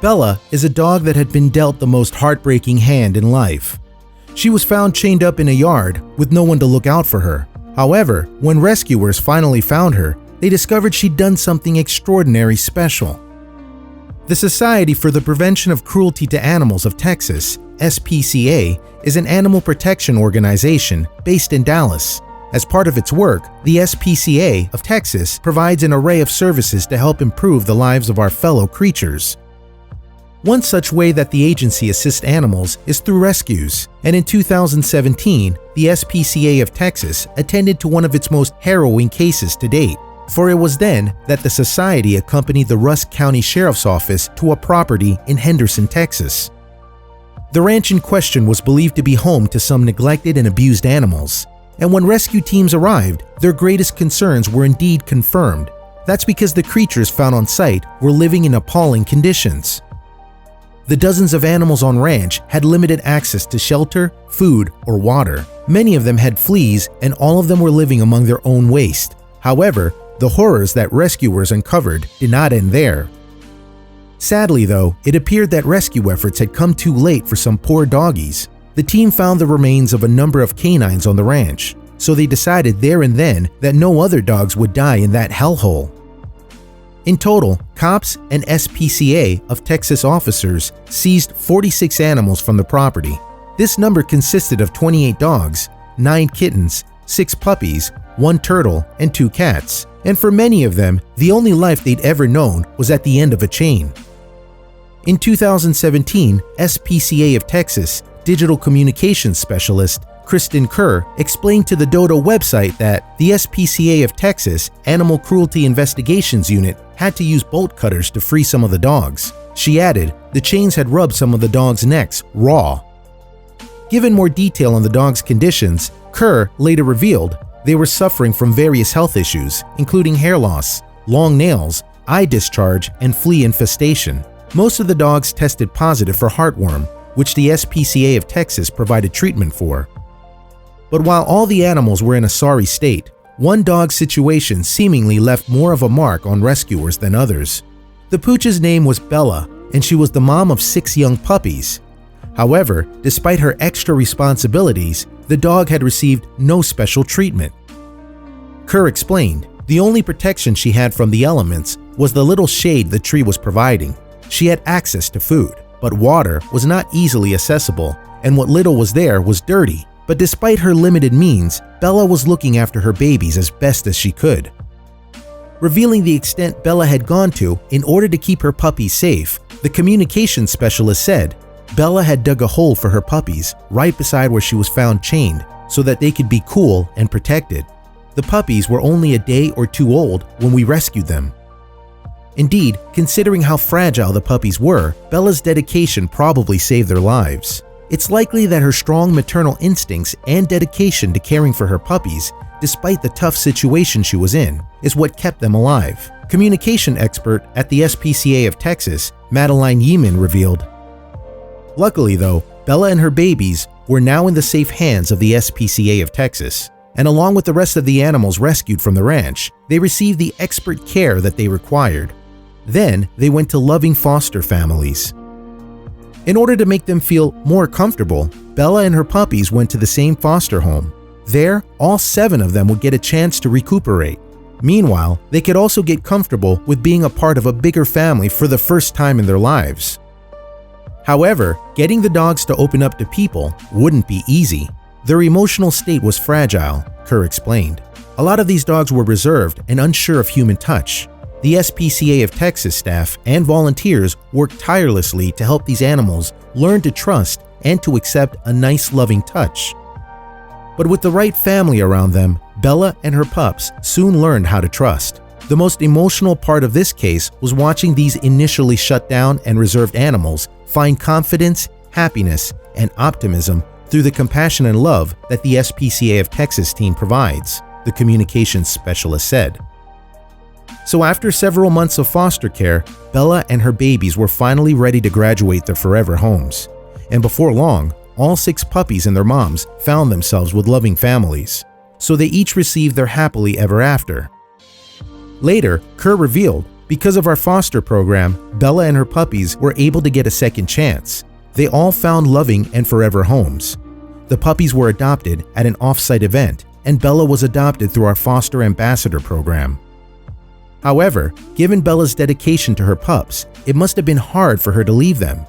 Bella is a dog that had been dealt the most heartbreaking hand in life. She was found chained up in a yard with no one to look out for her. However, when rescuers finally found her, they discovered she'd done something extraordinary special. The Society for the Prevention of Cruelty to Animals of Texas, S.P.C.A, is an animal protection organization based in Dallas. As part of its work, the S.P.C.A of Texas provides an array of services to help improve the lives of our fellow creatures. One such way that the agency assists animals is through rescues, and in 2017, the S.P.C.A of Texas attended to one of its most harrowing cases to date, for it was then that the society accompanied the Rusk County Sheriff's Office to a property in Henderson, Texas. The ranch in question was believed to be home to some neglected and abused animals, and when rescue teams arrived, their greatest concerns were indeed confirmed. That's because the creatures found on site were living in appalling conditions. The dozens of animals on ranch had limited access to shelter, food, or water. Many of them had fleas, and all of them were living among their own waste. However, the horrors that rescuers uncovered did not end there. Sadly though, it appeared that rescue efforts had come too late for some poor doggies. The team found the remains of a number of canines on the ranch, so they decided there and then that no other dogs would die in that hellhole. In total, cops and S.P.C.A of Texas officers seized 46 animals from the property. This number consisted of 28 dogs, 9 kittens, 6 puppies, 1 turtle, and 2 cats, and for many of them, the only life they'd ever known was at the end of a chain. In 2017, S.P.C.A of Texas digital communications specialist Kristen Kerr explained to the Dodo website that the S.P.C.A of Texas Animal Cruelty Investigations Unit had to use bolt cutters to free some of the dogs. She added, the chains had rubbed some of the dogs' necks raw. Given more detail on the dogs' conditions, Kerr later revealed they were suffering from various health issues, including hair loss, long nails, eye discharge, and flea infestation. Most of the dogs tested positive for heartworm, which the S.P.C.A of Texas provided treatment for. But while all the animals were in a sorry state, one dog's situation seemingly left more of a mark on rescuers than others. The pooch's name was Bella, and she was the mom of 6 young puppies. However, despite her extra responsibilities, the dog had received no special treatment. Kerr explained, the only protection she had from the elements was the little shade the tree was providing. She had access to food, but water was not easily accessible, and what little was there was dirty. But despite her limited means, Bella was looking after her babies as best as she could. Revealing the extent Bella had gone to in order to keep her puppies safe, the communications specialist said, Bella had dug a hole for her puppies right beside where she was found chained so that they could be cool and protected. The puppies were only a day or 2 old when we rescued them. Indeed, considering how fragile the puppies were, Bella's dedication probably saved their lives. It's likely that her strong maternal instincts and dedication to caring for her puppies, despite the tough situation she was in, is what kept them alive. Communication expert at the S.P.C.A of Texas, Madeline Yeaman, revealed, luckily though, Bella and her babies were now in the safe hands of the S.P.C.A of Texas, and along with the rest of the animals rescued from the ranch, they received the expert care that they required. Then they went to loving foster families. In order to make them feel more comfortable, Bella and her puppies went to the same foster home. There, all 7 of them would get a chance to recuperate. Meanwhile, they could also get comfortable with being a part of a bigger family for the first time in their lives. However, getting the dogs to open up to people wouldn't be easy. Their emotional state was fragile, Kerr explained. A lot of these dogs were reserved and unsure of human touch. The S.P.C.A of Texas staff and volunteers worked tirelessly to help these animals learn to trust and to accept a nice, loving touch. But with the right family around them, Bella and her pups soon learned how to trust. The most emotional part of this case was watching these initially shut down and reserved animals find confidence, happiness, and optimism through the compassion and love that the S.P.C.A of Texas team provides, the communications specialist said. So after several months of foster care, Bella and her babies were finally ready to graduate their forever homes. And before long, all 6 puppies and their moms found themselves with loving families. So they each received their happily ever after. Later, Kerr revealed Because of our foster program, Bella and her puppies were able to get a second chance. They all found loving and forever homes. The puppies were adopted at an off-site event, and Bella was adopted through our foster ambassador program. However, given Bella's dedication to her pups, it must have been hard for her to leave them.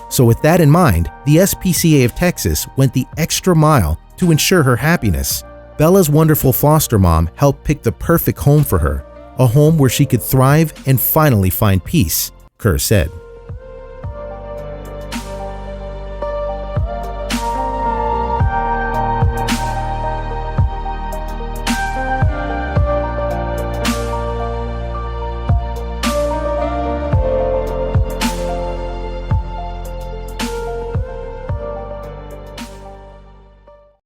So with that in mind, the S.P.C.A of Texas went the extra mile to ensure her happiness. Bella's wonderful foster mom helped pick the perfect home for her, a home where she could thrive and finally find peace, Kerr said.